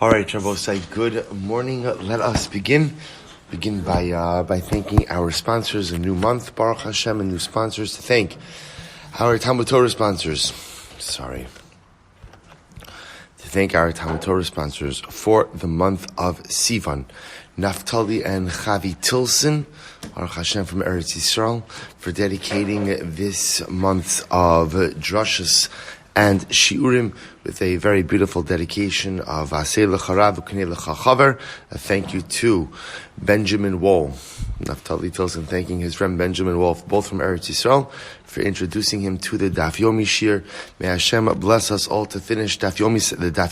All right, Shabbosai, good morning. Let us begin. Begin by thanking our sponsors. A new month, Baruch Hashem, and new sponsors. To thank our Talmud Torah sponsors. To thank our Talmud Torah sponsors for the month of Sivan. Naftoli and Chava Tilson, Baruch Hashem from Eretz Yisrael, for dedicating this month of drashas and shiurim with a very beautiful dedication of Aseh L'Charav Uknei L'Chachaver. A thank you to Benjamin Wohl, Naftoli Tilson, thanking his friend Benjamin Wohl, both from Eretz Yisrael, for introducing him to the Daf Yomi shiur. May Hashem bless us all to finish the Daf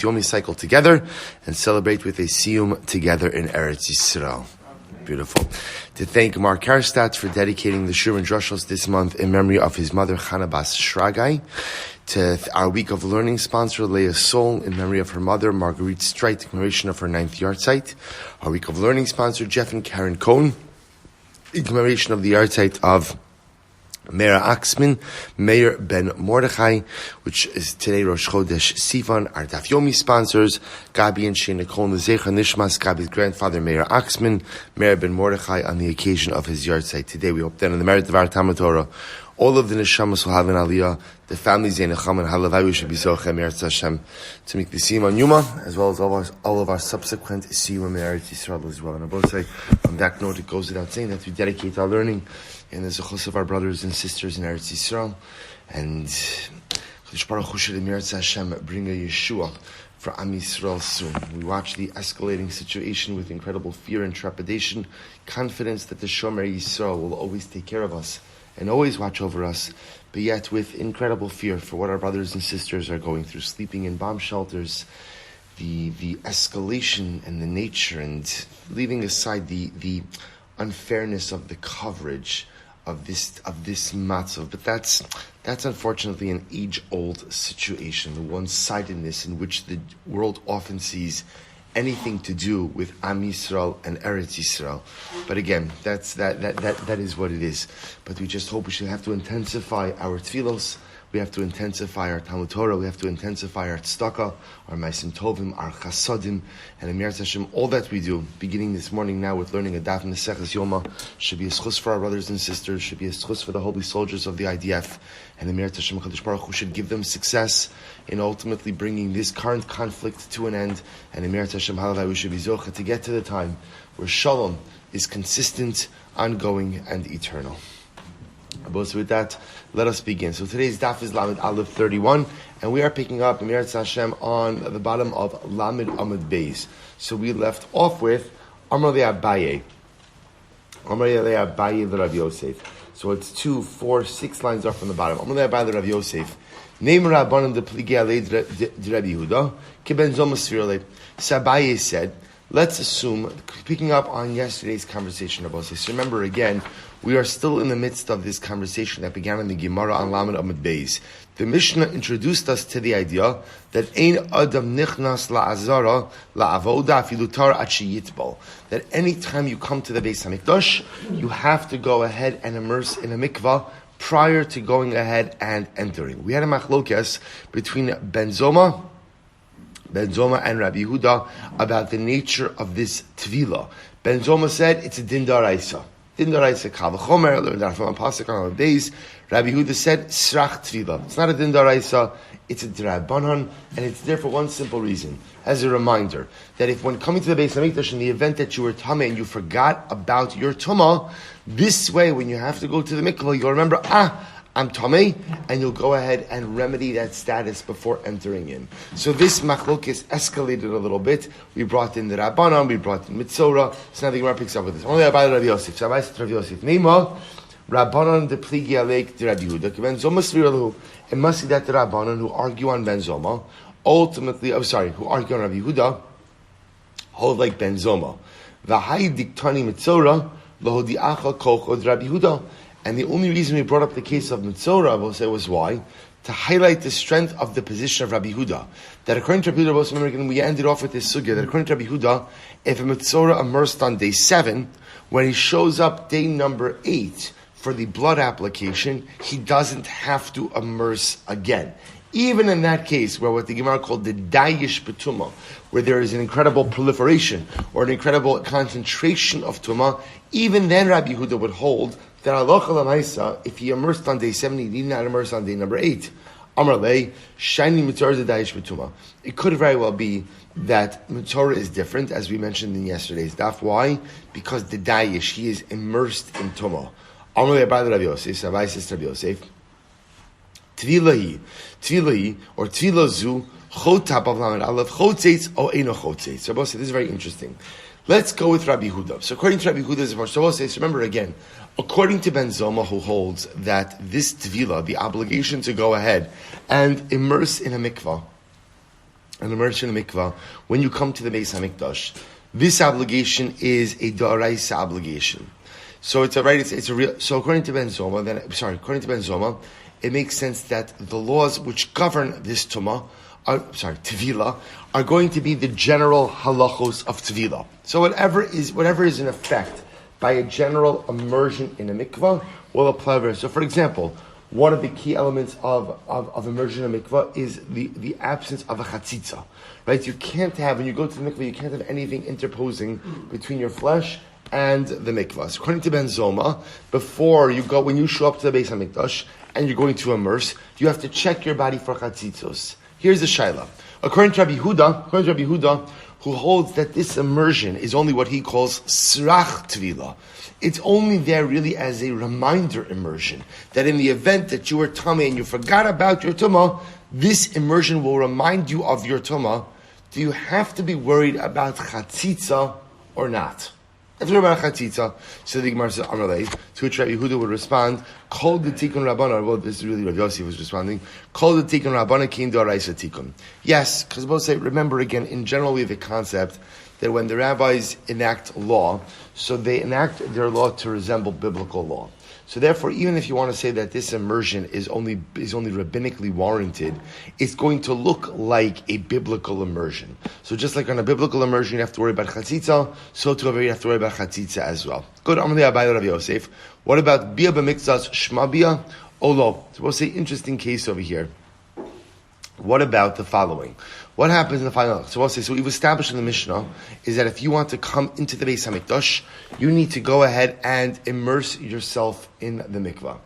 Yomi cycle together and celebrate with a siyum together in Eretz Yisrael. Beautiful. To thank Marc Karstaedt for dedicating the shiur and drushos this month in memory of his mother Chana Bat Shraggai. To our week of learning sponsor, Leah Sol, in memory of her mother, Marguerite Streit, in commemoration of her 9th yard site. Our week of learning sponsor, Jeff and Karen Cohn, in commemoration of the yard site of Meir Axman, Meir Ben Mordechai, which is today Rosh Chodesh Sivan. Our Daf Yomi sponsors, Gabi and Shana Cohn, the Zecha Nishmas, Gabi's grandfather, Meir Axman, Meir Ben Mordechai, on the occasion of his yard site. Today we hope that in the merit of our Talmud Torah, all of the neshamas will have an aliyah, the families in Necham and Halavai, we should be Zochem Eretz Hashem to make the siyum on Yoma, as well as all of our subsequent siyum in Eretz Yisrael as well. And I both say, on that note, it goes without saying that we dedicate our learning in the zechus of our brothers and sisters in Eretz Yisrael, and Chodesh Baruch Hu should in Eretz Hashem bring a Yeshua for Am Yisrael soon. We watch the escalating situation with incredible fear and trepidation, confidence that the Shomer Yisrael will always take care of us and always watch over us, but yet with incredible fear for what our brothers and sisters are going through, sleeping in bomb shelters, the escalation and the nature, and leaving aside the unfairness of the coverage of this matzav. But that's unfortunately an age-old situation, the one-sidedness in which the world often sees anything to do with Am Yisrael and Eretz Yisrael. But again, that is what it is. But we just hope we should have to intensify our tefillos, we have to intensify our Talmud Torah, we have to intensify our tzedakah, our ma'asim tovim, our chasadim, and in Meretz Hashem, all that we do, beginning this morning now with learning a daf in the Seches Yoma, should be a schus for our brothers and sisters, should be a schus for the holy soldiers of the IDF, and in Meretz Hashem, Kadosh Baruch Hu should give them success in ultimately bringing this current conflict to an end, and in Meretz Hashem, Halavai, we should be zocha to get to the time where shalom is consistent, ongoing, and eternal. So with that, let us begin. So today's daf is Lamed Aleph 31, and we are picking up Meretz Hashem on the bottom of Lamed Amud Beis. So we left off with Amar Le Abaye the Rav Yosef. So it's 2, 4, 6 lines up from the bottom. Amar Le Abaye the Rav Yosef. Name Rabbanan de Pligi Alei de Rabbi Yehuda Kiben Zomasvirle. Sabaye said, let's assume, picking up on yesterday's conversation about this. Remember again, we are still in the midst of this conversation that began in the Gemara on Lamed Amud Beis. The Mishnah introduced us to the idea that Ein Adam Nichnas La'azara La'avoda Afilutar Achiyitbal. That any time you come to the Beis Hamikdash, you have to go ahead and immerse in a mikvah prior to going ahead and entering. We had a machlokes between Benzoma and Rabbi Yehuda about the nature of this tvila. Benzoma said it's a din daraisa. Din daraisa kal v'chomer, learned that from a pasuk on our days. Rabbi Yehuda said srach tvila. It's not a din daraisa, it's a drabanan, and it's there for one simple reason. As a reminder, that if when coming to the Beis Hamikdash in the event that you were tameh and you forgot about your tumah, this way when you have to go to the mikvah, you'll remember, I'm tameh, and you'll go ahead and remedy that status before entering in. So this machlokes escalated a little bit. We brought in the Rabbanan, we brought in Mitzora, so now the Gemara picks up with this. Only Rabbi Rav Yosef. So Rabbi said Rav Yosef, Neima, Rabbanan de Pligi Alek de Rabbi Yehuda, Ben Zoma Sviralu, it must be that the Rabbanan who argue on Ben Zoma, who argue on Rabbi Yehuda, hold like Ben Zoma. V'hai diktani Mitzora, lohodiacha kochod Rabbi Yehuda. And the only reason we brought up the case of Mitzora, I will say, was why? To highlight the strength of the position of Rabbi Yehuda. That according to Rabbi Yehuda, we ended off with this sugya, that according to Rabbi Yehuda, if a Mitzora immersed on day 7, when he shows up day number 8 for the blood application, he doesn't have to immerse again. Even in that case, where what the Gemara called the dayish betuma, where there is an incredible proliferation or an incredible concentration of tuma, even then Rabbi Yehuda would hold that halacha l'maisa, if he immersed on day 7, he need not immerse on day number 8. Amar lei, shiny mitzvah the dayish betuma. It could very well be that mitzvah is different, as we mentioned in yesterday's daf. Why? Because the dayish, he is immersed in tuma. Amar lei Rabbi Yosef, Rabbi says to Rabbi Yosef, Tvilahi, or Tvilazu, Chot Tapav Lamed Aleph, Chotzeitz, O Eino Chotzeitz. Rabbi says, this is very interesting. Let's go with Rabbi Yehuda. So according to Rabbi Yehuda's approach, Rabbi says, remember again, according to Ben Zoma, who holds that this Tvila, the obligation to go ahead and immerse in a mikvah, when you come to the Beis HaMikdash, this obligation is a D'oraisa obligation. So it's a right. It's a real. So according to Ben Zoma, it makes sense that the laws which govern this Tvila, are going to be the general halachos of Tvila. So whatever is in effect by a general immersion in a mikvah will apply there. So for example, one of the key elements of immersion in a mikvah is the absence of a chatzitza. Right? You can't have, when you go to the mikvah, you can't have anything interposing between your flesh and the mikvah. So according to Ben Zoma, when you show up to the Beis HaMikdash and you're going to immerse, you have to check your body for chatzitzos. Here's the shaila. According to Rabbi Yehuda, who holds that this immersion is only what he calls srach tvila. It's only there really as a reminder immersion, that in the event that you were tummy and you forgot about your tumah, this immersion will remind you of your tumah. Do you have to be worried about chatzitza or not? If you're about chatzitza, so the Gemara says, Amalei, to which Rabbi Yehuda would respond, Kol the Tikkun Rabbana, well, this is really Rabbi Yossi was responding, Kol the Tikkun Rabbana Kin D'oraisa Tikkun. Yes, because both say, remember again, in general we have the concept that when the rabbis enact law, so they enact their law to resemble biblical law. So therefore, even if you want to say that this immersion is only rabbinically warranted, it's going to look like a biblical immersion. So just like on a biblical immersion, you have to worry about chatzitza, so too you have to worry about chatzitza as well. Good. Amalei Abayla Rav Yosef. What about bia b'mikzas shma bia olo? So we'll say interesting case over here. What about the following? What happens in the final? So we'll say, so we've established in the Mishnah is that if you want to come into the Beis HaMikdash, you need to go ahead and immerse yourself in the mikvah.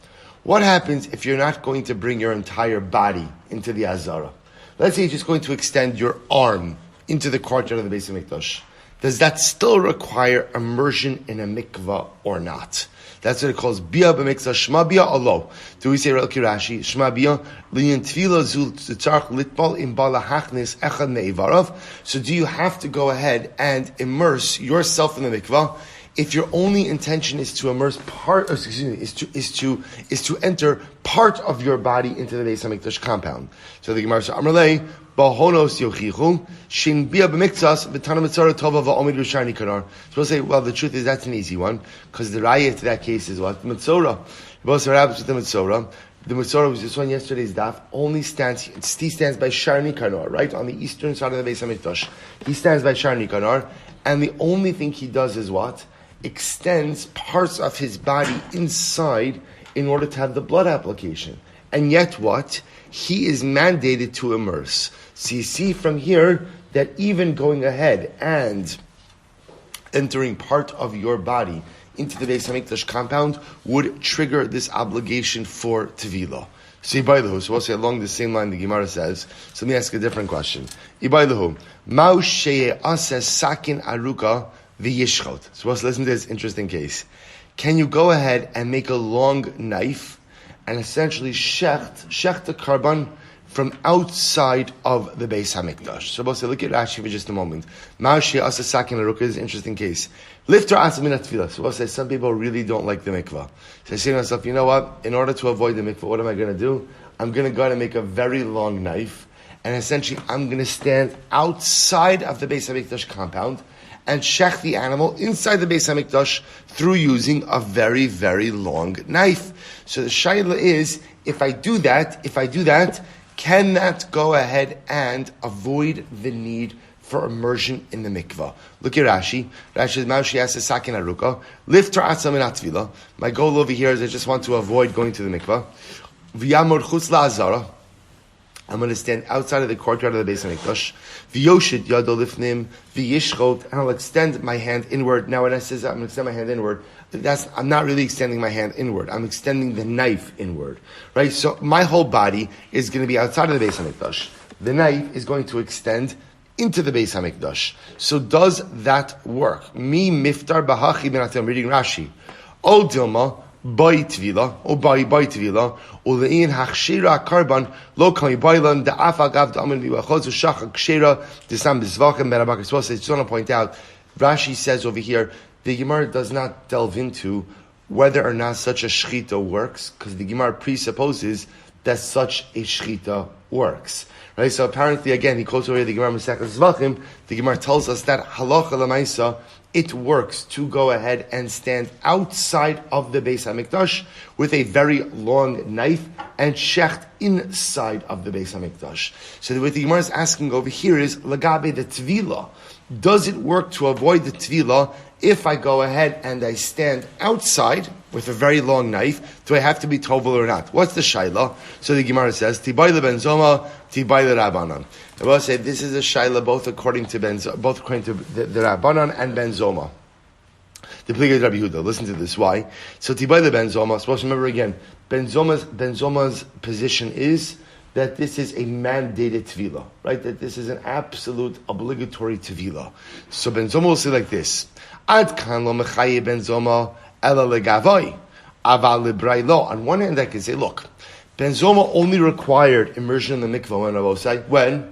What happens if you're not going to bring your entire body into the Azara? Let's say you're just going to extend your arm into the courtyard of the Beis HaMikdash. Does that still require immersion in a mikvah or not? That's what it calls bia b'mikzah shma bia alo. Do we say Rav Rashi shma bia liyan tefila zul tzarch litbal im bala hachnis echad meivarav? So do you have to go ahead and immerse yourself in the mikvah if your only intention is to immerse is to enter part of your body into the Beis HaMikdash compound? So the Gemara says Amrlei Bahonos yochichu shin bia b'mikzas v'tana mitzara tova va'omid r'shani kanar. So we'll say, well, the truth is that's an easy one, because the raya to that case is what? Mitzora. What happens with the mitzora? The mitzora was just on yesterday's daf. He stands by Shar Nikanor, right on the eastern side of the Beis HaMikdash. He stands by Shar Nikanor, and the only thing he does is what? Extends parts of his body inside in order to have the blood application. And yet what? He is mandated to immerse. So you see from here that even going ahead and entering part of your body into the Beis HaMikdash compound would trigger this obligation for Tevila. So Ibaylahu, so we'll say along the same line the Gemara says, so let me ask a different question. Ibaylahu, Ma'u sheye aseh sakin aruka v'yishchot. So let's listen to this interesting case. Can you go ahead and make a long knife and essentially shecht the carbon from outside of the Beis HaMikdash? So we'll say, look at Rashi for just a moment. Ma'u sheye aseh sakin aruka is an interesting case. Lifter asa min tefillah. So we'll say some people really don't like the mikvah. So I say to myself, you know what? In order to avoid the mikvah, what am I going to do? I'm going to go and make a very long knife, and essentially I'm going to stand outside of the Beis HaMikdash compound and shech the animal inside the Beis HaMikdash through using a very, very long knife. So the shaila is, if I do that, can that go ahead and avoid the need for immersion in the mikvah? Look at Rashi. Rashi says, Maushi aseh sakin aruka, lifter atzam min atvila. My goal over here is I just want to avoid going to the mikvah. V'yamor chutz la'azara. I'm going to stand outside of the courtyard of the Beis Hamikdash. V'yoshit yado lifnim v'yishchot, and I'll extend my hand inward. Now, when I say I'm going to extend my hand inward, I'm not really extending my hand inward. I'm extending the knife inward, right? So my whole body is going to be outside of the Beis Hamikdash. The knife is going to extend into the Beis Hamikdash. So does that work? Mi miftar b'hachi ben atem. I'm reading Rashi. O Dilma. By tvila, or by tvila, or the in hachshira karban lo kami bailan the afagav the amin biwachos ushach hachshira the sam bizvachem berabak. So I just want to point out, Rashi says over here, the Gemara does not delve into whether or not such a shchita works, because the Gemara presupposes that such a shchita works. Right? So apparently, again, he quotes over here the Gemara Masechet Zvachim. The Gemara tells us that halacha l'maisa, it works to go ahead and stand outside of the Beis Hamikdash with a very long knife and shecht inside of the Beis Hamikdash. So what the Gemara is asking over here is lagabe the tvila. Does it work to avoid the tvila if I go ahead and I stand outside with a very long knife? Do I have to be tovel or not? What's the shaila? So the Gemara says tibay le benzoma, tibay le rabbanan. I will say this is a shaila both according to the rabbanan and benzoma. The pliga Rabbi Yehuda. Listen to this. Why? So tibay le benzoma. Supposed to remember again. Benzoma's position is that this is a mandated tevila, right? That this is an absolute obligatory tevila. So Benzoma will say like this: Ad kan lo mechaye Benzoma ela legavai, aval lebrailo. On one hand, I can say, look, Benzoma only required immersion in the mikvah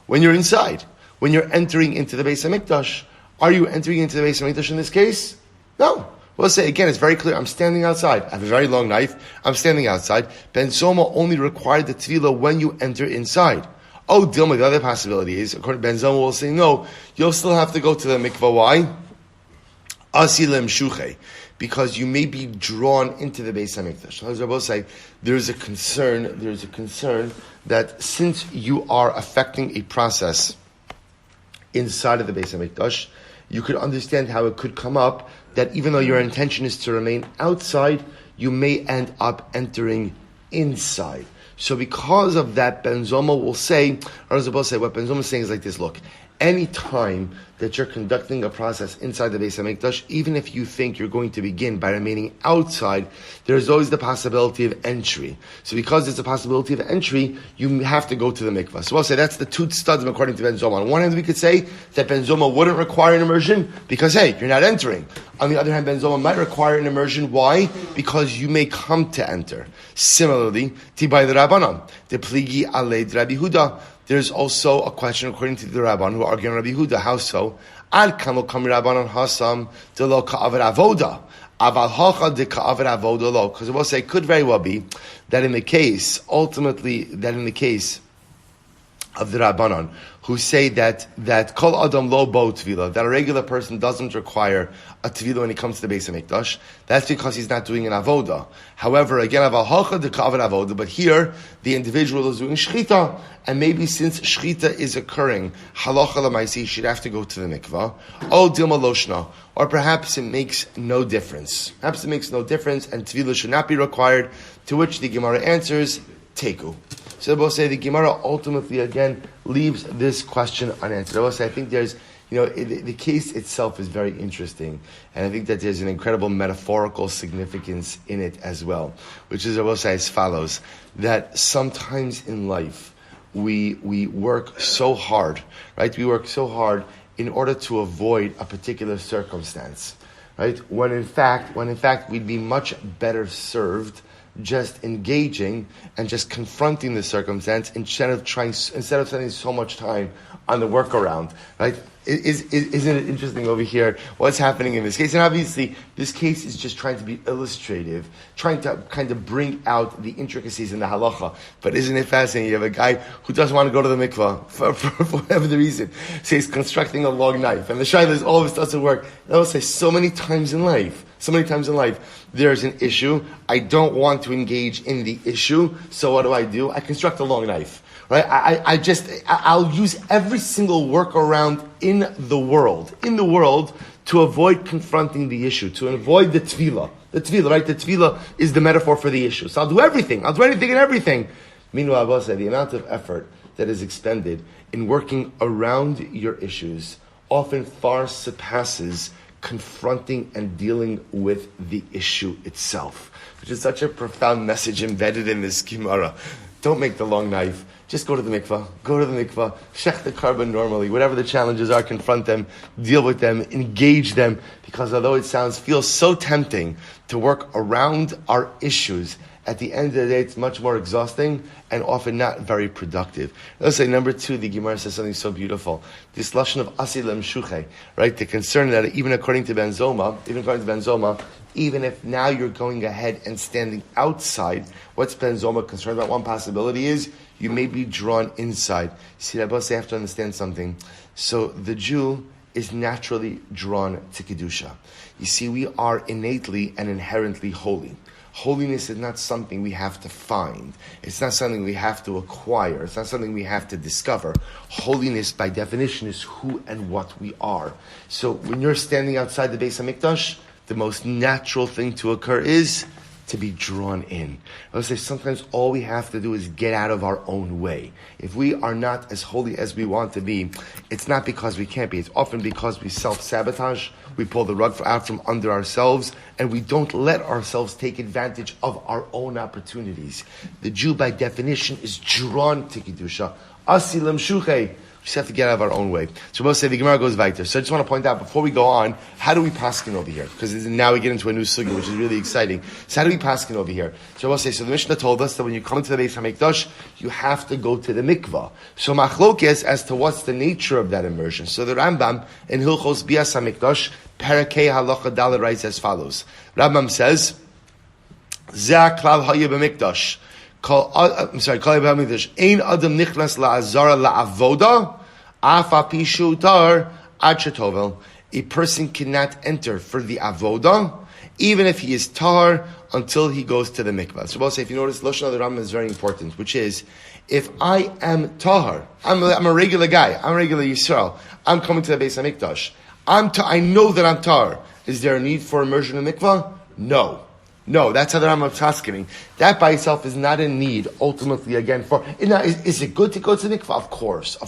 when you're inside, when you're entering into the Beis Hamikdash. Are you entering into the Beis Hamikdash in this case? No. We'll say, again, it's very clear. I'm standing outside. I have a very long knife. I'm standing outside. Benzoma only required the tefillah when you enter inside. Oh, Dilma, the other possibility is, according to Benzoma, will say, no, you'll still have to go to the mikvah. Why? Asilem shuche. Because you may be drawn into the Beis Hamikdash. As Rabbi say, there's a concern that since you are affecting a process inside of the Beis Hamikdash, you could understand how it could come up that even though your intention is to remain outside, you may end up entering inside. So because of that, Benzoma will say, or as say, what Benzoma is saying is like this: look, any time that you're conducting a process inside the Beis Hamikdash, even if you think you're going to begin by remaining outside, there's always the possibility of entry. So because there's a possibility of entry, you have to go to the mikvah. So I'll say that's the two studs according to Benzoma. On one hand, we could say that Benzoma wouldn't require an immersion because, hey, you're not entering. On the other hand, Benzoma might require an immersion. Why? Because you may come to enter. Similarly, Tibay the Rabbanon, the Pligi Aled Rabbi Huda. There's also a question according to the Rabban who argue on Rabbi Huda. How so? Ad kamo kam Rabbanon hasam de lo ka'aver avoda. Aval hacha de ka'aver avoda lo. Because it will say, could very well be that in the case of the Rabbanon, who say that kol adam lo bo tvila, that a regular person doesn't require a tvila when he comes to the Beis Hamikdash, that's because he's not doing an avoda. However, again, aval hacha de ka'aver avoda, but here the individual is doing shchita, and maybe since shchita is occurring, halacha l'maisi, he should have to go to the mikvah. Oh, dilma loshna, or perhaps it makes no difference. Perhaps it makes no difference, and tvila should not be required. To which the Gemara answers, teku. So we'll say the Gemara ultimately again leaves this question unanswered. I will say I think there's, the case itself is very interesting, and I think that there's an incredible metaphorical significance in it as well, which is, I will say, as follows: that sometimes in life we work so hard, right? We work so hard in order to avoid a particular circumstance, right? When in fact we'd be much better served just engaging and just confronting the circumstance instead of spending so much time on the workaround, right? Isn't it interesting over here what's happening in this case? And obviously, this case is just trying to be illustrative, trying to kind of bring out the intricacies in the halacha. But isn't it fascinating? You have a guy who doesn't want to go to the mikvah for whatever the reason. So he's constructing a long knife. And the shayla is, all of this doesn't work. And I will say, so many times in life, there's an issue. I don't want to engage in the issue. So what do? I construct a long knife. Right? I'll use every single workaround in the world to avoid confronting the issue, to avoid the tefillah. The tefillah, right? The tefillah is the metaphor for the issue. So I'll do everything and everything. Meanwhile, Abba said, the amount of effort that is expended in working around your issues often far surpasses confronting and dealing with the issue itself, which is such a profound message embedded in this Gemara. Don't make the long knife. Just go to the mikvah. Go to the mikvah. Shech the carbon normally. Whatever the challenges are, confront them, deal with them, engage them. Because although it feels so tempting to work around our issues, at the end of the day, it's much more exhausting and often not very productive. Let's say number 2, the Gemara says something so beautiful. This lashon of asilam shuche, right? The concern that even according to Ben Zoma, even if now you're going ahead and standing outside, what's Ben Zoma concerned about? One possibility is you may be drawn inside. See, Rabbi, you have to understand something. So the Jew is naturally drawn to Kedusha. You see, we are innately and inherently holy. Holiness is not something we have to find. It's not something we have to acquire. It's not something we have to discover. Holiness, by definition, is who and what we are. So when you're standing outside the Beis HaMikdash, the most natural thing to occur is to be drawn in. I would say sometimes all we have to do is get out of our own way. If we are not as holy as we want to be, it's not because we can't be. It's often because we self-sabotage, we pull the rug out from under ourselves, and we don't let ourselves take advantage of our own opportunities. The Jew, by definition, is drawn to Kedusha. Asilam shuchei. We just have to get out of our own way. So we'll say the Gemara goes weiter. So I just want to point out, before we go on, how do we paskin over here? Because now we get into a new sugya, which is really exciting. So how do we paskin over here? So we'll say, so the Mishnah told us that when you come into the Beis HaMikdash, you have to go to the mikvah. So machlokes as to what's the nature of that immersion. So the Rambam in Hilchos Bias HaMikdash, Parakei Halacha Dalet, writes as follows. Rambam says, Zeh klal hayeh b'mikdash. Ein adam nichnas la'azara la'avoda, afa pishu tar ad shetovel. A person cannot enter for the avoda, even if he is tar, until he goes to the mikvah. So we'll say, if you notice, Lashon of the Rambam is very important, which is, if I am tahar, I'm a regular guy, I'm a regular Yisrael, I'm coming to the Beis HaMikdash, I know that I'm tar. Is there a need for immersion in mikvah? No, that's how the Rambam is asking. That by itself is not a need, ultimately, again, for... Is it good to go to the mikvah? Of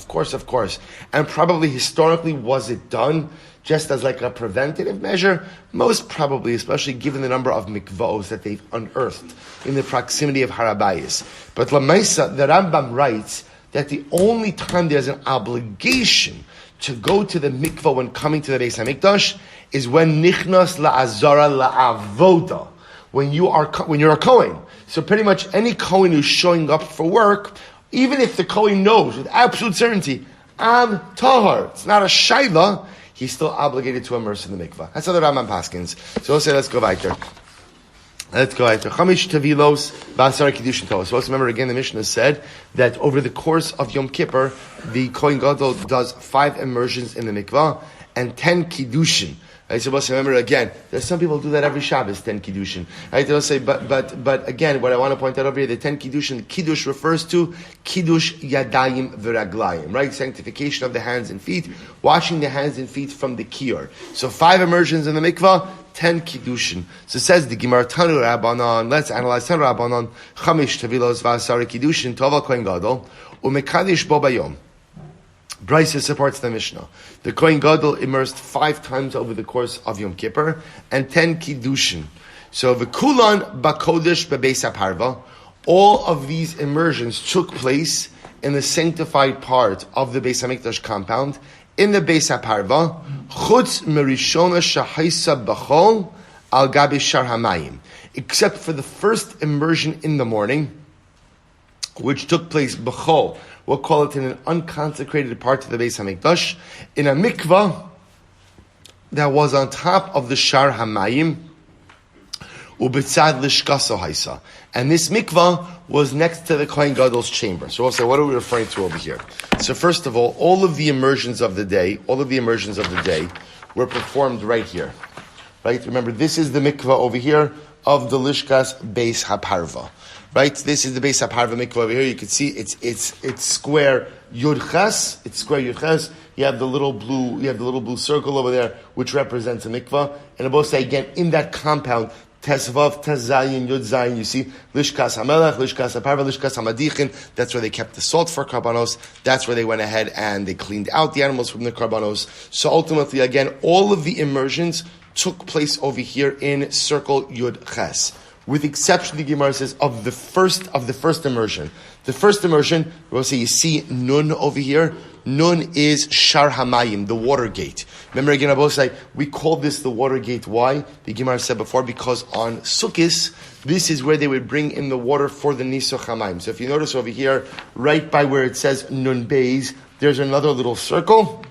course. And probably historically, was it done just as like a preventative measure? Most probably, especially given the number of mikvahos that they've unearthed in the proximity of Harabayis. But Lamaisa, the Rambam writes that the only time there's an obligation to go to the mikvah when coming to the Beis HaMikdash is when nichnas la'azara la'avoda. When you're a Kohen. So pretty much any Kohen who's showing up for work, even if the Kohen knows with absolute certainty, I'm tahar, it's not a shayla, he's still obligated to immerse in the mikvah. That's how the Rambam paskins. So we'll say, let's go weiter. Chamish tevilos ba'asar kiddushin tovos. So remember again, the Mishnah said that over the course of Yom Kippur, the Kohen Gadol does 5 immersions in the mikvah and 10 kiddushin. Right, so remember again, there's some people who do that every Shabbos, 10 kiddushin. Right, they'll say, but again, what I want to point out over here, the 10 kiddushin, kiddush refers to kiddush yadayim v'raglayim, right? Sanctification of the hands and feet, washing the hands and feet from the kior. So 5 immersions in the mikvah, 10 kiddushin. So it says the Gemara Tanu Rabbanon. Let's analyze Tanu Rabbanon. Chamish tevilos v'asar kiddushin tova kohen gadol umekadish bo bayom. Brisa supports the Mishnah. The Kohen Gadol immersed 5 times over the course of Yom Kippur and 10 kiddushin. So v'kulan bakodesh bebeis haparva. All of these immersions took place in the sanctified part of the Beis HaMikdash compound, in the Beis HaParva, chutz merishona shahaisa b'chol al gabi shar hamayim, except for the first immersion in the morning, which took place b'chol. We'll call it in an unconsecrated part of the Beis HaMikdash, in a mikvah that was on top of the Shar Hamayim, u'betzad lishkaso haisa. And this mikvah was next to the Kohen Gadol's chamber. So we'll say, what are we referring to over here? So first of all of the immersions of the day were performed right here. Right? Remember, this is the mikvah over here of the Lishkas Beis HaParva. Right, this is the Beis HaParva mikvah over here. You can see it's square Yudches. It's square Yudches. You have the little blue circle over there, which represents a mikvah. And I both say again, in that compound, Tesvav, Tezayin, Yud Zayin, you see, Lishkas HaMelech, Lishkas HaParva, Lishkas HaMadichin, that's where they kept the salt for karbanos, that's where they went ahead and they cleaned out the animals from the karbanos. So ultimately, again, all of the immersions took place over here in circle Yud Ches. With exception, the Gemara says, of the first immersion. The first immersion, we'll say you see Nun over here. Nun is Shar Hamayim, the water gate. Remember again, Abosai, we call this the water gate. Why? The Gemara said before, because on Sukkis, this is where they would bring in the water for the Nisuch Hamayim. So if you notice over here, right by where it says Nun Beis, there's another little circle.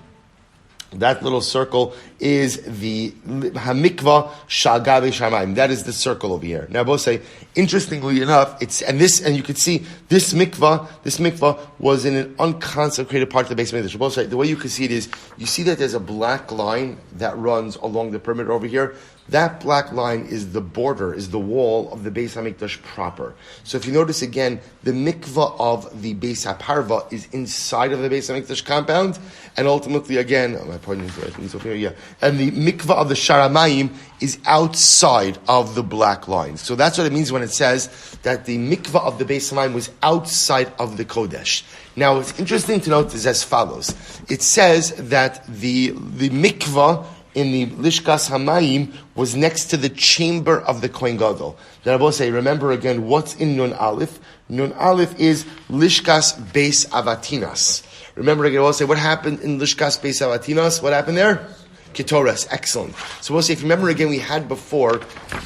That little circle is the Hamikva Shalgabe Shamayim. That is the circle over here. Now, both say, interestingly enough, and you can see this mikvah was in an unconsecrated part of the base of the Both say, the way you can see it is, you see that there's a black line that runs along the perimeter over here. That black line is the border, is the wall of the Beis HaMikdash proper. So if you notice again, the mikvah of the Beis HaParva is inside of the Beis HaMikdash compound, and ultimately again, and the mikvah of the Sharamayim is outside of the black line. So that's what it means when it says that the mikvah of the Beis HaMayim was outside of the Kodesh. Now what's interesting to note is as follows. It says that the mikvah in the Lishkas Hamayim was next to the chamber of the Kohen Gadol. Then I will say, remember again, what's in Nun Aleph? Nun Aleph is Lishkas Beis Avatinas. Remember again, I will say, what happened in Lishkas Beis Avatinas? What happened there? Ketores, excellent. So we'll say, if you remember again, we had before,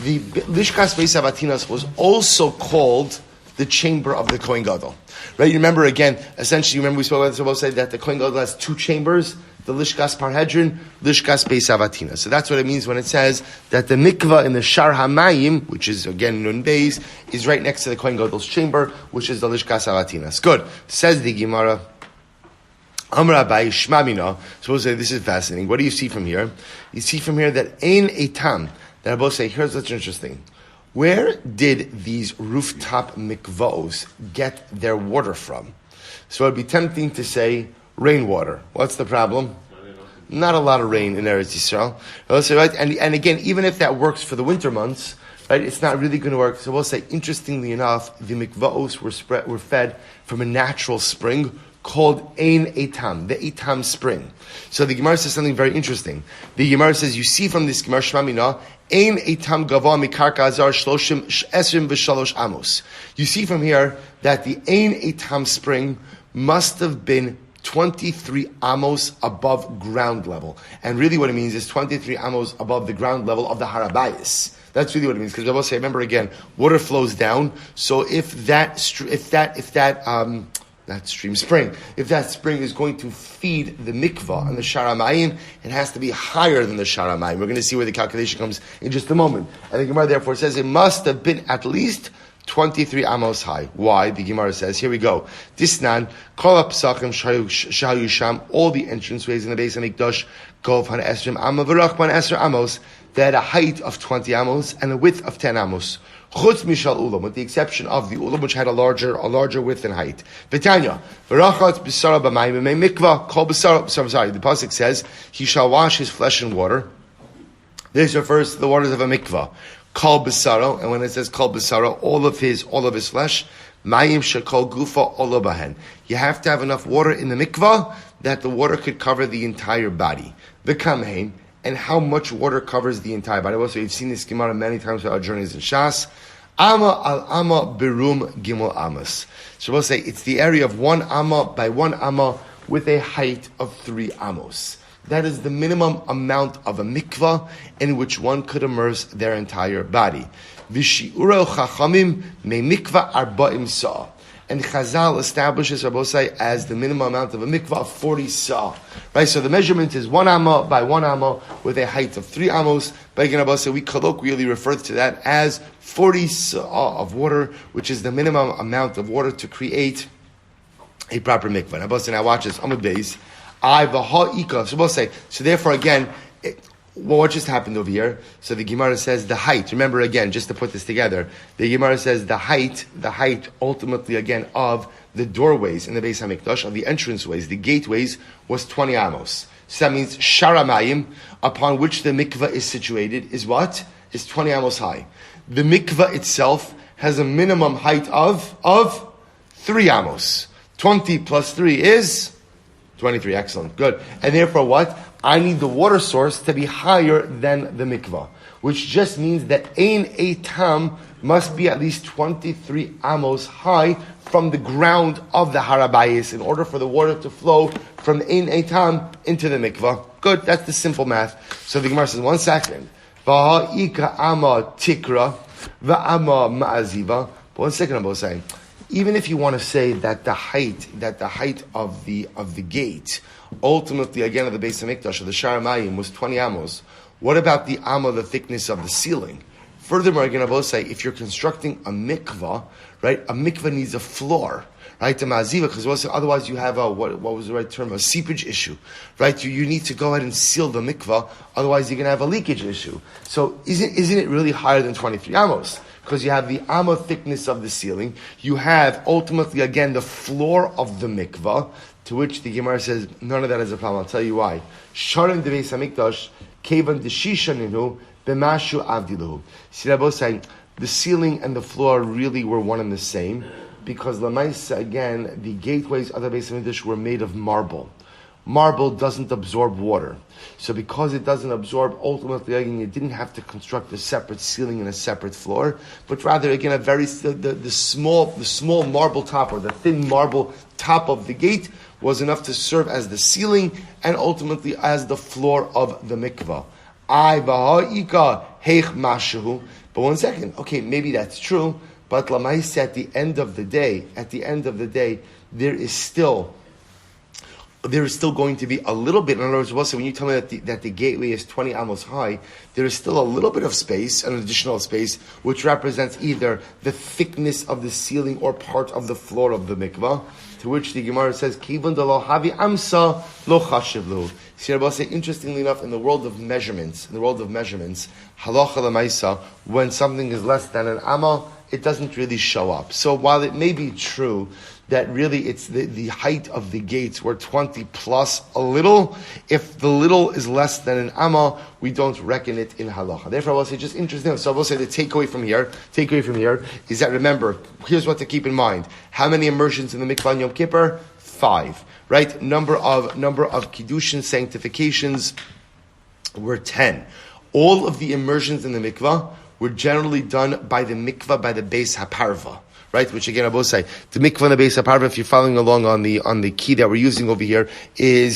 the Lishkas Beis Avatinas was also called the chamber of the Kohen Gadol. Right? You remember again, essentially, we spoke about this, so we'll say that the Kohen Gadol has two chambers, the Lishkas Parhedrin, Lishkas Beis Avatina. So that's what it means when it says that the mikvah in the Shar Hamayim, which is again Nun Beis, is right next to the Kohen Gadol's chamber, which is the Lishkas Avatinas. Good. Says the Gemara, Amar Abai Shmamina. So we'll say this is fascinating. What do you see from here? You see from here that Ein Eitam. That I both say, here's what's interesting. Where did these rooftop mikvahs get their water from? So it'd be tempting to say rainwater. What's the problem? Not a lot of rain in Eretz Yisrael. Right? And again, even if that works for the winter months, right, it's not really going to work. So we'll say, interestingly enough, the mikvahos were fed from a natural spring called Ein Eitam, the Eitam spring. So the Gemara says something very interesting. The Gemara says, you see from this Gemara Shmamina, Ein Eitam Gava Mikarka Azar Shloshim Esrim V'Shalosh Amos. You see from here that the Ein Eitam spring must have been 23 amos above ground level. And really what it means is 23 amos above the ground level of the Harabayas. That's really what it means. Because I will say, remember again, water flows down. So if that spring is going to feed the mikvah and the sharamayim, it has to be higher than the sharamayim. We're going to see where the calculation comes in just a moment. And the Gemara therefore says it must have been at least 23 amos high. Why? The Gemara says, here we go. Disnan, kol ha'psachim shahayu sham, all the entranceways in the Beis HaMikdash, gov han esrim amma v'rachman esr amos, they had a height of 20 amos and a width of 10 amos. Chutz mishal ulam, with the exception of the ulam, which had a larger width and height. V'tanya, v'rachat b'sara b'mayim v'mei mikvah, kol b'sara, sorry, the pasuk says, he shall wash his flesh in water. This refers to the waters of a mikvah. Kol b'sara, and when it says kol b'sara, all of his flesh, mayim shekol gufa ola bahen. You have to have enough water in the mikvah that the water could cover the entire body. V'kamhein, and how much water covers the entire body. Also, you've seen this Gemara many times with our journeys in Shas. Amma al amma birum gimel amas. So we'll say it's the area of 1 amma by 1 amma with a height of 3 amos. That is the minimum amount of a mikvah in which one could immerse their entire body. V'shiur chachamim me mikvah arba'im sa'ah. And Chazal establishes Rabosai as the minimum amount of a mikvah of 40 sa'ah. Right, so the measurement is 1 amma by 1 amma with a height of 3 amos. But again, Rabosai, we colloquially refer to that as 40 sa'ah of water, which is the minimum amount of water to create a proper mikvah. Now, Rabosai, now watch this. Amud Beis. So therefore, again, what just happened over here? So the Gemara says the height. Remember again, just to put this together, the Gemara says the height ultimately again of the doorways in the Beis HaMikdash, of the entranceways, the gateways, was 20 amos. So that means Sharamayim, upon which the mikvah is situated, is what? is 20 amos high. The mikvah itself has a minimum height of 3 amos. 20 plus 3 is 23. Excellent. Good. And therefore what? I need the water source to be higher than the mikvah, which just means that ein eitam must be at least 23 amos high from the ground of the harabayis in order for the water to flow from the ein eitam into the mikvah. Good. That's the simple math. So the Gemara says, 1 second. V'ha'ika ama tikra v'ama ma'aziva. But 1 second, I'm both saying, even if you want to say that the height of the gate, ultimately again of the Beis Hamikdash or the Shar Mayim was 20 amos, what about the amma, the thickness of the ceiling? Furthermore, again, I both say, if you're constructing a mikvah, right, a mikvah needs a floor, right, the ma'aziva, because otherwise you have what was the right term, a seepage issue, right? You need to go ahead and seal the mikvah, otherwise you're going to have a leakage issue. So isn't it really higher than 23 amos? Because you have the amma thickness of the ceiling, you have ultimately again the floor of the mikvah, to which the Gemara says none of that is a problem. I'll tell you why. Sharim de Beis Hamikdash kevan deshishaninu b'mashu avdilahu. See, they're both saying the ceiling and the floor really were one and the same, because lamaisa again the gateways of the Beis Hamikdash were made of marble. Marble doesn't absorb water. So because it doesn't absorb, ultimately, again, you didn't have to construct a separate ceiling and a separate floor, but rather, again, the small marble top or the thin marble top of the gate was enough to serve as the ceiling and ultimately as the floor of the mikvah. But 1 second, okay, maybe that's true, but lamaisa at the end of the day, there is still going to be a little bit. In other words, also when you tell me that the gateway is 20 amos high, there is still a little bit of space, an additional space, which represents either the thickness of the ceiling or part of the floor of the mikvah. To which the Gemara says, "Kivun de lo havi amsa lo chashiv lo." See, Rabbi say, interestingly enough, in the world of measurements, halacha l'maisa, when something is less than an amma, it doesn't really show up. So while it may be true that really it's the height of the gates were 20 plus a little, if the little is less than an amma, we don't reckon it in halacha. Therefore, I will say just interesting. So I will say the takeaway from here is that remember, here's what to keep in mind. How many immersions in the mikvah on Yom Kippur? 5. Right? Number of kiddushin sanctifications were 10. All of the immersions in the mikvah were generally done by the mikvah, by the Beis HaParva. Right, which again I will say, the mikvah and the Beis HaParva, if you're following along on the key that we're using over here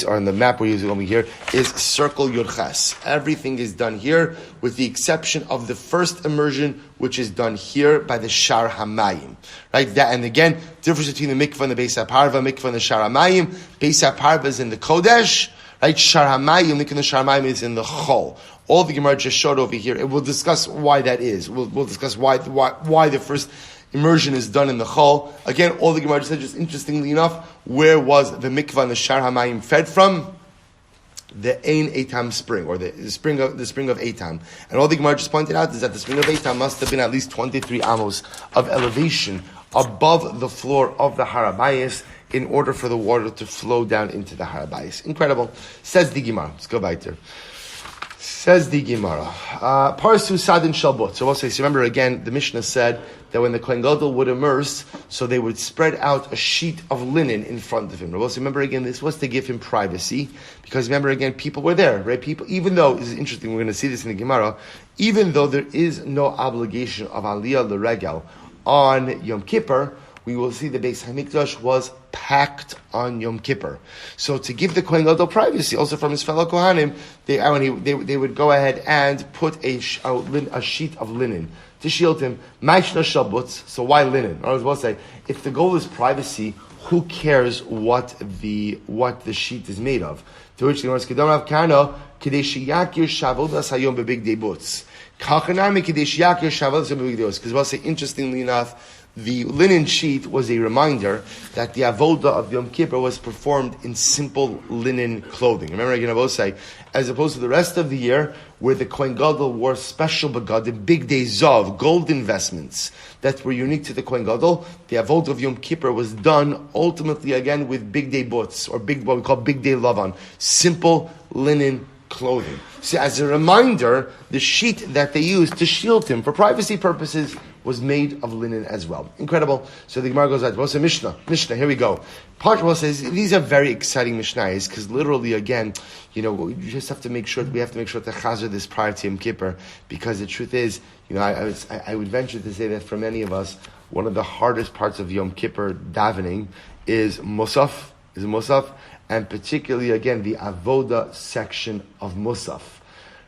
or on the map we're using over here, is circle Yud Ches. Everything is done here, with the exception of the first immersion, which is done here by the Shar Hamayim. Right, and again, difference between the mikvah and the Beis HaParva, mikvah and the Shar Hamayim. Beis HaParva is in the Kodesh, right? Shar Hamayim, mikvah and the Shar Hamayim is in the Chol. All the Gemara just showed over here, and we'll discuss why that is. We'll discuss why the first immersion is done in the Chol. Again, all the Gemara just said, just interestingly enough, where was the mikvah and the Shar Hamayim fed from? The Ein Eitam spring, or the spring of Eitam. And all the Gemara just pointed out is that the spring of Eitam must have been at least 23 amos of elevation above the floor of the harabayis in order for the water to flow down into the harabayis. Incredible. Says the Gemara. Let's go back there. Says the Gemara, Parsu Sadin Shalbot. So we'll say, so remember again, the Mishnah said that when the Kohen Gadol would immerse, so they would spread out a sheet of linen in front of him. We'll say, remember again, this was to give him privacy, because remember again, people were there, right? People, even though, this is interesting, we're going to see this in the Gemara, even though there is no obligation of Aliyah L'Regel on Yom Kippur, we will see the Beis Hamikdash was packed on Yom Kippur. So to give the Kohen Gadol privacy, also from his fellow Kohanim, they would go ahead and put a sheet of linen to shield him. Ma'ishna shabutz. So why linen? I was about to say, if the goal is privacy, who cares what the sheet is made of? To which the Gemara says, "Kedam Rav Kana kedei sheyakir shavodas hayom bebig debutz." Kachanami kedei sheyakir shavodas hayom bebig debutz. Because we'll say, interestingly enough, the linen sheet was a reminder that the avodah of Yom Kippur was performed in simple linen clothing. Remember, again, I will say, as opposed to the rest of the year, where the Kohen Gadol wore special begadim, big day zav, gold investments that were unique to the Kohen Gadol, the avodah of Yom Kippur was done ultimately again with big day boots, or what we call big day lavan, simple linen clothing. So as a reminder, the sheet that they used to shield him for privacy purposes was made of linen as well. Incredible. So the Gemara goes out. What's a Mishnah? Here we go. Parshas says these are very exciting Mishnahs because literally, again, you just have to make sure to chazer this prior to Yom Kippur, because the truth is, I would venture to say that for many of us, one of the hardest parts of Yom Kippur davening is Musaf, and particularly again the Avoda section of Musaf.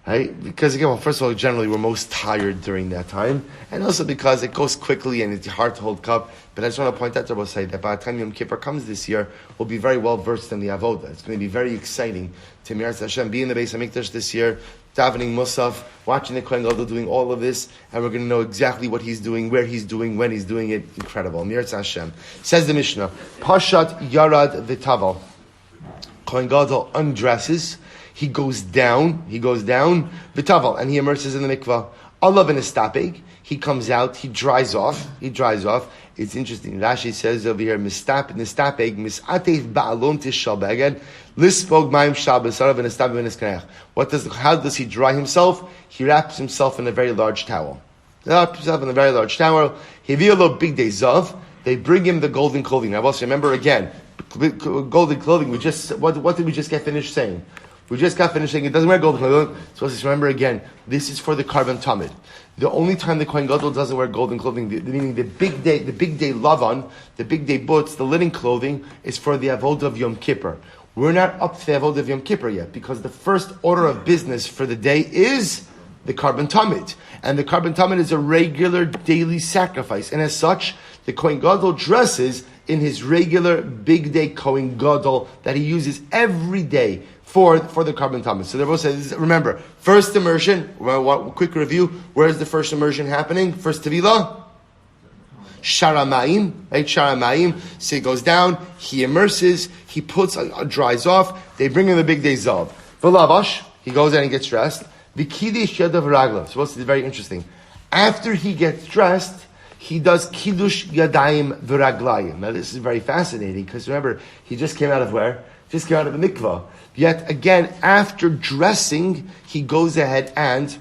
Right? Because again, first of all, generally we're most tired during that time, and also because it goes quickly and it's hard to hold cup. But I just want to point out to say that by the time Yom Kippur comes this year, we'll be very well versed in the Avoda. It's going to be very exciting to Miras Hashem, be in the Beis HaMikdash this year, davening Musaf, watching the Kohen Gadol doing all of this, and we're going to know exactly what he's doing, where he's doing, when he's doing it. Incredible. Miras Hashem. Says the Mishnah, Pashat Yarad V'Taval. Kohen Gadol undresses. He goes down, v'taval, and he immerses in the mikvah. Allah v'nestapeg, he comes out, he dries off. It's interesting. Rashi says over here, nestapeg, mis'atev ba'alon tishal beged, lispog ma'im shal b'sarav v'nestapeg v'neskanech. How does he dry himself? He wraps himself in a very large towel. Hiviyalo big day zav, they bring him the golden clothing. Now also remember again, golden clothing, what did we just get finished saying? We just got finished saying it doesn't wear golden clothing. So let's just remember again, this is for the Karban Tamid. The only time the Kohen Gadol doesn't wear golden clothing, meaning the big day lavan, the big day boots, the linen clothing, is for the Avodah of Yom Kippur. We're not up to the Avodah of Yom Kippur yet, because the first order of business for the day is the Karban Tamid. And the Karban Tamid is a regular daily sacrifice. And as such, the Kohen Gadol dresses in his regular big day Kohen Gadol that he uses every day for the Karban Tamid. So they're both saying, remember, first immersion, quick review, where is the first immersion happening? First Tevilah? Sharamayim, right? Sharamayim. So he goes down, he immerses, he dries off, they bring him the big day Zav. V'lavash, he goes in and gets dressed. V'kidish yadav raglav. So this is very interesting. After he gets dressed, he does kiddush yadayim v'raglayim. Now this is very fascinating, because remember, he just came out of where? Just came out of the mikvah. Yet again, after dressing, he goes ahead and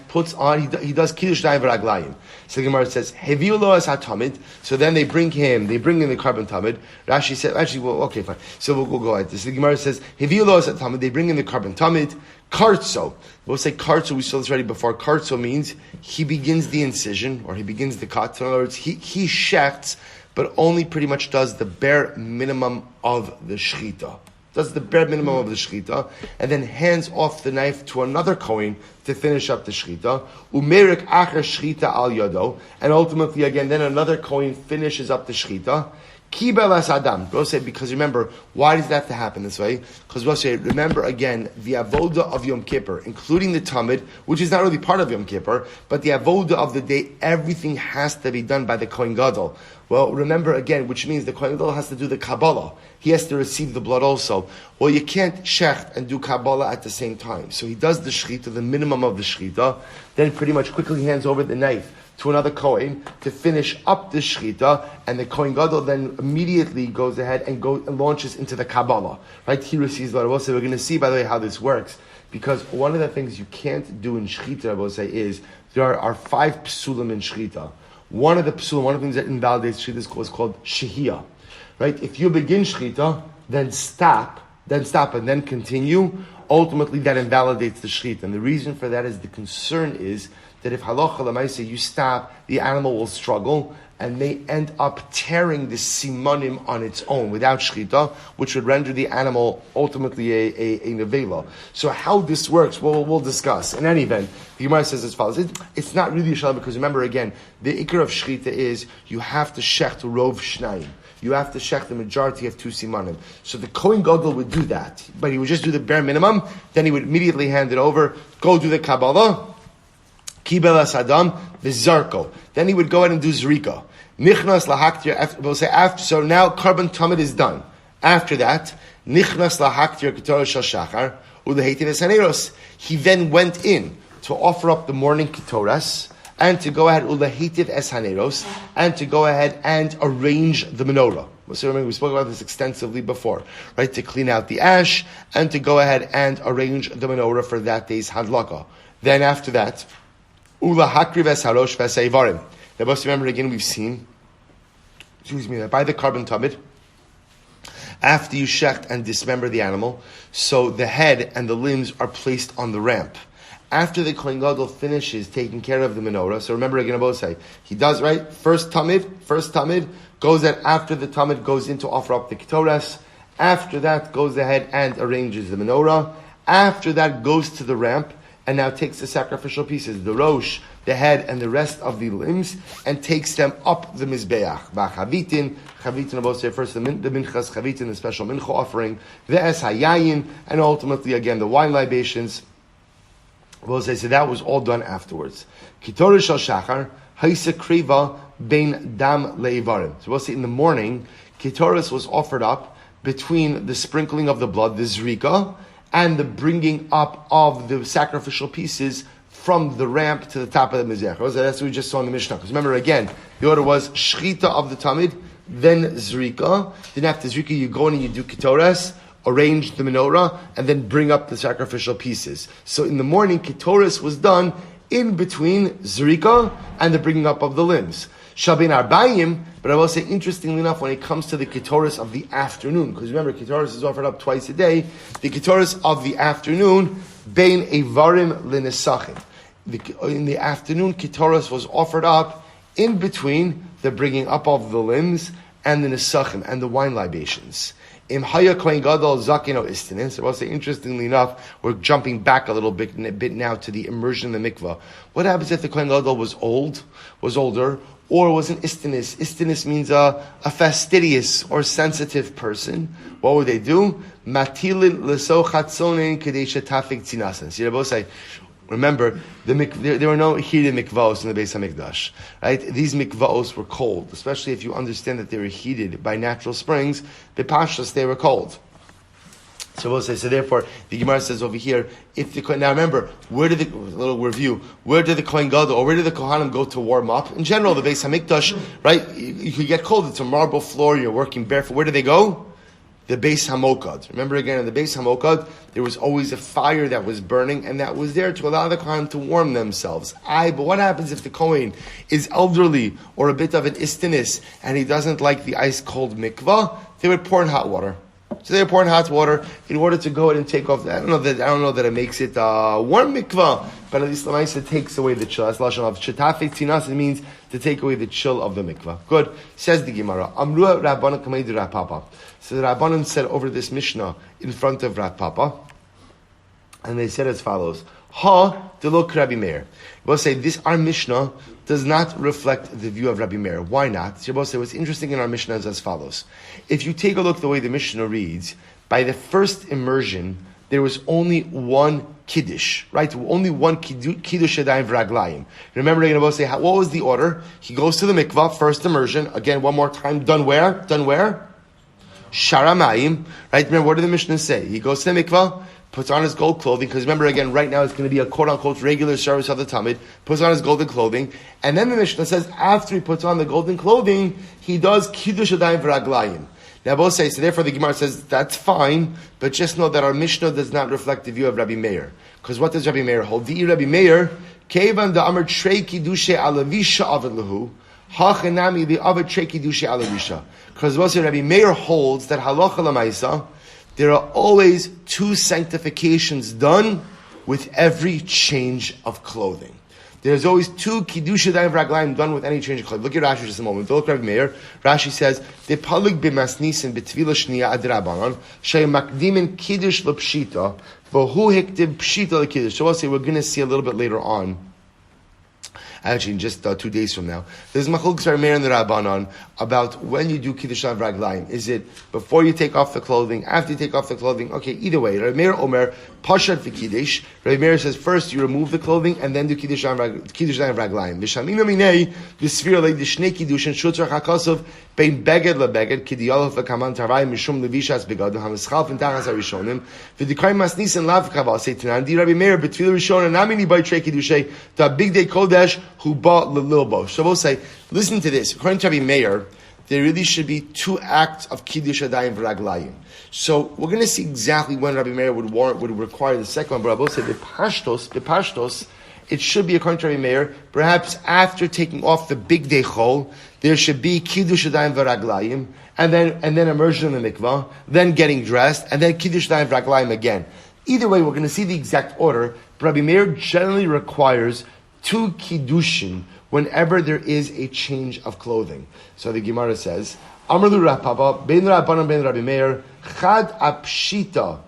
puts on, he does kiddush yadayim v'raglayim. So the Gemara says, Heviu lo as hatamid. So then they bring in the Karban Tamid. Rashi said, okay, fine. So we'll go at this. The Gemara says, Heviu lo as hatamid. They bring in the Karban Tamid. Kartzo. We'll say kartzo, we saw this already before. Kartzo means he begins the incision, or he begins the cut. In other words, he shechts, but only pretty much does the bare minimum of the shechita. And then hands off the knife to another Kohen to finish up the shechita. Umerik acher shechita al yado. And ultimately, again, then another Kohen finishes up the shechita. Kibel as Adam. We'll say, because remember, why does that have to happen this way? Because we'll say, remember again, the avoda of Yom Kippur, including the Tamid, which is not really part of Yom Kippur, but the avoda of the day, everything has to be done by the Kohen Gadol. Well, remember again, which means the Kohen Gadol has to do the Kabbalah. He has to receive the blood also. Well, you can't shecht and do Kabbalah at the same time. So he does the shechita, the minimum of the shechita, then pretty much quickly hands over the knife to another Kohen to finish up the shechita, and the Kohen Gadol then immediately goes ahead and launches into the Kabbalah. Right? He receives the blood. So we're going to see, by the way, how this works. Because one of the things you can't do in shechita, I will say, is there are 5 psulim in shechita. One of the things that invalidates shechita is called shehiyah. Right? If you begin shechita, then stop, and then continue, ultimately that invalidates the shechita. And the reason for that is the concern is that if halacha l'maaseh you stop, the animal will struggle and may end up tearing the simanim on its own without shechita, which would render the animal ultimately a nevela. So how this works, we'll discuss. In any event, the Gemara says as follows. It's not really a shalom, because remember again, the ikar of shechita is you have to shecht rov shnayim. You have to shecht the majority of 2 simanim. So the Kohen Gadol would do that, but he would just do the bare minimum, then he would immediately hand it over, go do the Kabbalah, Kibel as Adam, Vizarko. Then he would go ahead and do Zrika. Nichnas lahaktir, we'll say after, so now Karban Tamid is done. After that, Nichnas lahaktir Ketorah shel Shachar, Uleheitiv es Haneros. He then went in to offer up the morning Ketoras, and to go ahead, Uleheitiv es Haneros, and to go ahead and arrange the menorah. So remember, we spoke about this extensively before, right? To clean out the ash and to go ahead and arrange the menorah for that day's hadlaka. Then after that, ula hakri v'esharosh v'esaivarim. Now, most remember again, we've seen, that by the carbon tamid, after you shecht and dismember the animal, so the head and the limbs are placed on the ramp. After the Kohen Gadol finishes taking care of the menorah, so remember again, Abosai, he does, right? First tamid, goes out after the tamid goes in to offer up the ketores. After that, goes ahead and arranges the menorah. After that, goes to the ramp and now takes the sacrificial pieces, the rosh, the head, and the rest of the limbs, and takes them up the mizbeach. Chavitin, Abosai, first the minchas, chavitin, the special mincha offering, the es hayayin, and ultimately again the wine libations. So that was all done afterwards. Kitoris shal shachar, haisa kriva bein dam leivarim. So we'll say in the morning, kitoris was offered up between the sprinkling of the blood, the zrika, and the bringing up of the sacrificial pieces from the ramp to the top of the mizbeach. That's what we just saw in the Mishnah. Because remember again, the order was shchita of the tamid, then zrika. Then after zrika, you go in and you do kitoris, arrange the menorah, and then bring up the sacrificial pieces. So in the morning, ketoris was done in between zrika and the bringing up of the limbs. Shabin arbayim, but I will say, interestingly enough, when it comes to the ketoris of the afternoon, because remember, ketoris is offered up twice a day, the ketoris of the afternoon, bein evarim linesachim. In the afternoon, ketoris was offered up in between the bringing up of the limbs and the nesachim, and the wine libations. Im haya kohen gadol zakino istinin. So I'll say, interestingly enough, we're jumping back a little bit now to the immersion in the mikvah. What happens if the kohen gadol was older, or was an istinis? Istinis means a fastidious or sensitive person. What would they do? Matilin leso chatzonin kedei shetafik tzinasan. See, both say, remember, there were no heated mikvaos in the Beis HaMikdash, right? These mikvaos were cold, especially if you understand that they were heated by natural springs. Bepashas, they were cold. So we'll say, so therefore, the Gemara says over here, now remember, where did the Kohen Gadol, or where did the Kohanim go to warm up? In general, the Beis HaMikdash, right? You could get cold, it's a marble floor, you're working barefoot. Where do they go? The Beis Hamokad. Remember again, in the Beis Hamokad, there was always a fire that was burning, and that was there to allow the Kohen to warm themselves. But what happens if the Kohen is elderly or a bit of an istinis, and he doesn't like the ice-cold mikvah? They would pour in hot water. So they pour in hot water in order to go ahead and take off. I don't know that it makes it warm mikvah, but at least the Lamaisa takes away the chill. That's lashon of shetafik tzinas. It means to take away the chill of the mikvah. Good. Says the Gemara. Amru Rabbanan kamei de Rav Papa. So the Rabbanan said over this Mishnah in front of Rav Papa, and they said as follows: Ha delok Rabbi Meir. We'll say this. Our Mishnah does not reflect the view of Rabbi Meir. Why not? So we'll say what's interesting in our Mishnah is as follows. If you take a look the way the Mishnah reads, by the first immersion, there was only one kiddush, right? Only one kiddush yadayim v'raglayim. Remember, you're going to say, what was the order? He goes to the mikvah, first immersion. Again, one more time. Done where? Sharamayim. Right? Remember, what did the Mishnah say? He goes to the mikvah, puts on his gold clothing, because remember again, right now it's going to be a quote-unquote regular service of the Talmud, puts on his golden clothing, and then the Mishnah says, after he puts on the golden clothing, he does Kiddush Yadayim V'Raglayim. Now both say, so therefore the Gemara says, that's fine, but just know that our Mishnah does not reflect the view of Rabbi Meir. Because what does Rabbi Meir hold? The Rabbi Meir, Kevan da Amr Trei Kiddushe Alavisha Avad Lahu, Hachanami the Avad Trei Kiddushe Alavisha. Because what Rabbi Meir holds that Halacha Lamaisa, there are always two sanctifications done with every change of clothing. There's always two kiddush yadayim v'raglayim done with any change of clothing. Look at Rashi just a moment. Look at Rabbi Meir. Rashi says, "De palig b'masnisin b'tvila shniya adrabanan she'makdimin kiddush l'pshita v'hu hektiv pshita l'kiddush." So we'll say we're going to see a little bit later on. Actually, in just 2 days from now, there's Machlokes Rabbi Meir and the Rabbanan about when you do Kiddush Raglayim. Is it before you take off the clothing, after you take off the clothing? Okay, either way. Rabbi Meir Omer, Pashat v'Kiddush. Rabbi Meir says first you remove the clothing and then do Kiddush Raglayim. V'shamina minei v'sfira leid d'shnei Kiddush and shutzar hakosov bein beged lebeged kidiyalav v'kaman tarai mishum levishas begad hamischal v'ntachas harishonim v'dikayim masnis and lav kaval seitinan di Rabbi Meir b'tfil rishon and namini by trei Kiddushay da big day kodesh who bought Lilbo. So we'll say, listen to this. According to Rabbi Meir, there really should be 2 acts of Kiddush Yadayim V'Raglayim. So we're going to see exactly when Rabbi Meir would require the second one, but I will say the Pashtos, it should be according to Rabbi Meir, perhaps after taking off the big day chol, there should be Kiddush Yadayim V'Raglayim, and then immersion in the mikvah, then getting dressed, and then Kiddush Yadayim V'Raglayim again. Either way, we're going to see the exact order, but Rabbi Meir generally requires 2 Kiddushin whenever there is a change of clothing. So the Gemara says, Amar lu Rav Papa, ben Rabbanan ben Rabbi Meir, Chad apshita,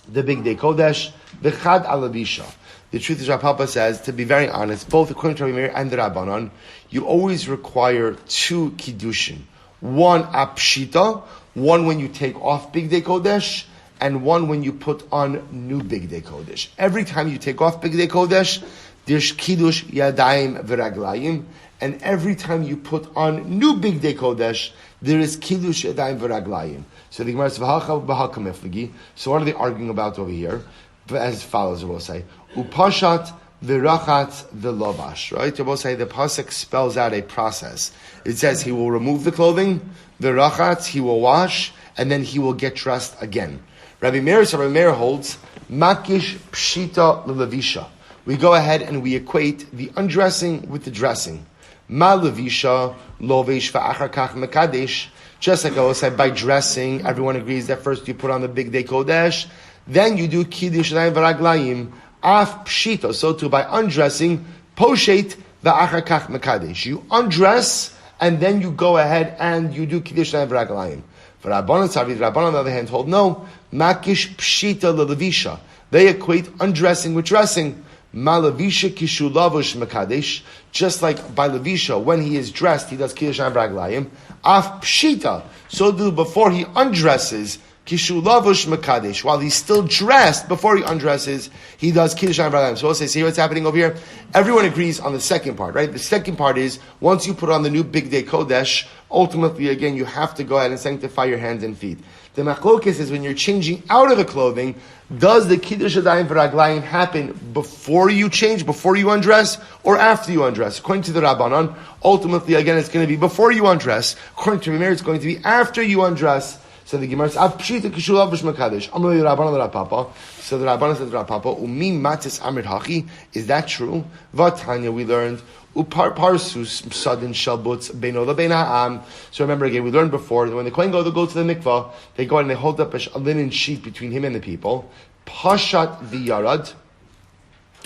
the big day kodesh, v'chad alabisha. The truth is, Rav Papa says, to be very honest, both according to Rabbi Meir and the Rabbanan, you always require 2 kiddushin. 1 apshita, 1 when you take off big day kodesh, and 1 when you put on new big day kodesh. Every time you take off big day kodesh, there's kiddush yadayim v'raglayim, and every time you put on new big day kodesh, there is kiddush yadayim v'raglayim. So the Gemara says, "V'halcha b'halka meflagi." So what are they arguing about over here? As follows, we'll say, "Upashat v'rachat v'lovash." Right? We'll say the pasuk spells out a process. It says he will remove the clothing, v'rachat he will wash, and then he will get dressed again. Rabbi Meir holds makish pshita l'levisha. We go ahead and we equate the undressing with the dressing. Ma levisha lovesh va'achar kach mekadesh. Just like I will say, by dressing, everyone agrees that first you put on the big day kodesh, then you do kiddush yadayim v'raglayim. Af pshita. So too by undressing, poshet va'achar kach mekadesh. You undress and then you go ahead and you do kiddush yadayim v'raglayim. For Rabbanan, on the other hand, hold no. Makish pshita levisha. They equate undressing with dressing. Malavisha kishulavush mekadesh. Just like by levisha, when he is dressed, he does kiddush raglayim. Af pshita. So do before he undresses, kishulavush mekadesh. While he's still dressed, before he undresses, he does kiddush raglayim. So we'll say, see what's happening over here? Everyone agrees on the second part, right? The second part is, once you put on the new big day kodesh, ultimately, again, you have to go ahead and sanctify your hands and feet. The machlokes is when you're changing out of the clothing, does the kiddush yadayim v'raglayim happen before you change, before you undress, or after you undress? According to the Rabbanan, ultimately, again, it's going to be before you undress. According to Rabbi Meir, it's going to be after you undress. So the Gemara says, "Av pshita kishulav b'shmakadesh." Amar Rabbanan the Rav Papa. So the Rabbanan said to Rav Papa, "Umi matis amrit hachi." Is that true? Vatanya, we learned. Uparsus sadin shalbutz beino lebein ha'am. So remember again, we learned before that when the Kohen go to the mikvah, they go and they hold up a linen sheet between him and the people. Pashat v'yarad.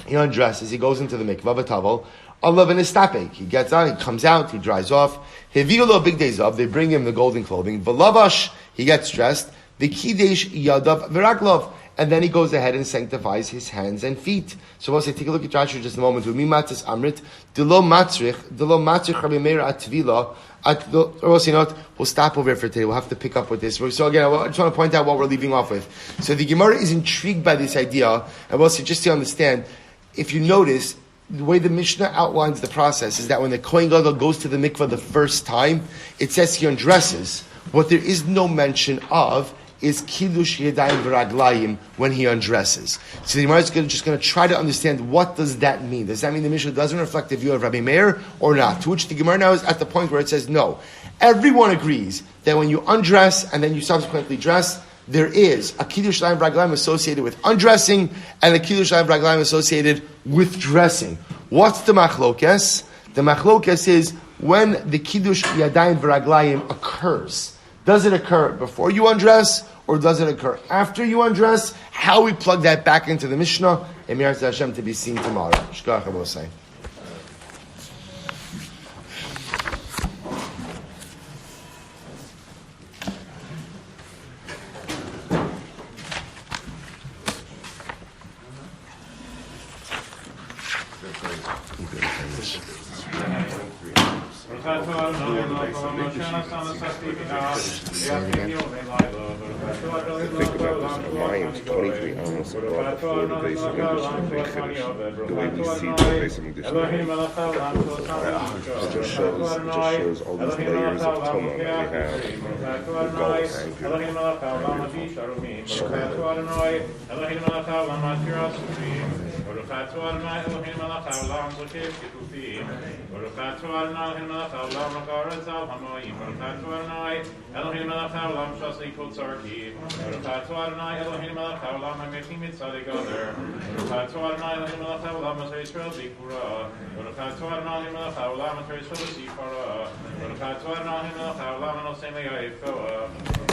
He undresses. He goes into the mikvah. V'tavel. Allah v'nistapek. He gets on. He comes out. He dries off. Hevi'ulo big days of. They bring him the golden clothing. V'lavash. He gets dressed. V'kidesh yadav v'raglov. And then he goes ahead and sanctifies his hands and feet. So we'll say, take a look at Joshua just a moment. We'll stop over here for today. We'll have to pick up with this. So again, I just want to point out what we're leaving off with. So the Gemara is intrigued by this idea. And we'll say, just to understand, if you notice, the way the Mishnah outlines the process is that when the Kohen Gadol goes to the mikvah the first time, it says he undresses. What there is no mention of is kiddush yadayim v'raglayim when he undresses. So the Gemara is just going to try to understand what does that mean. Does that mean the Mishnah doesn't reflect the view of Rabbi Meir or not? To which the Gemara now is at the point where it says no. Everyone agrees that when you undress and then you subsequently dress, there is a kiddush yadayim v'raglayim associated with undressing and a kiddush yadayim v'raglayim associated with dressing. What's the machlokes? The machlokes is when the kiddush yadayim v'raglayim occurs. Does it occur before you undress, or does it occur after you undress? How we plug that back into the Mishnah, Emir Hashem, to be seen tomorrow. Shkach Abosai. Think about this. A Mayim's 23 hours brought before the base of English they finish. The way we see the base of English it just shows all these layers of Toma that we have. The goals and Baruch Adonai Elohim melech haolam zokeh ketufim. Baruch Adonai Elohim melech haolam hakaretz al hamoyim. Baruch Adonai Elohim melech haolam shasei kol tzarki. Baruch Adonai Elohim melech haolam hametim mitzadik ader. Baruch Adonai Elohim melech haolam asher Yisrael b'gvura. Baruch Adonai Elohim melech haolam asher Yisrael b'sifara. Baruch Adonai Elohim melech haolam anosem le'ayif koach.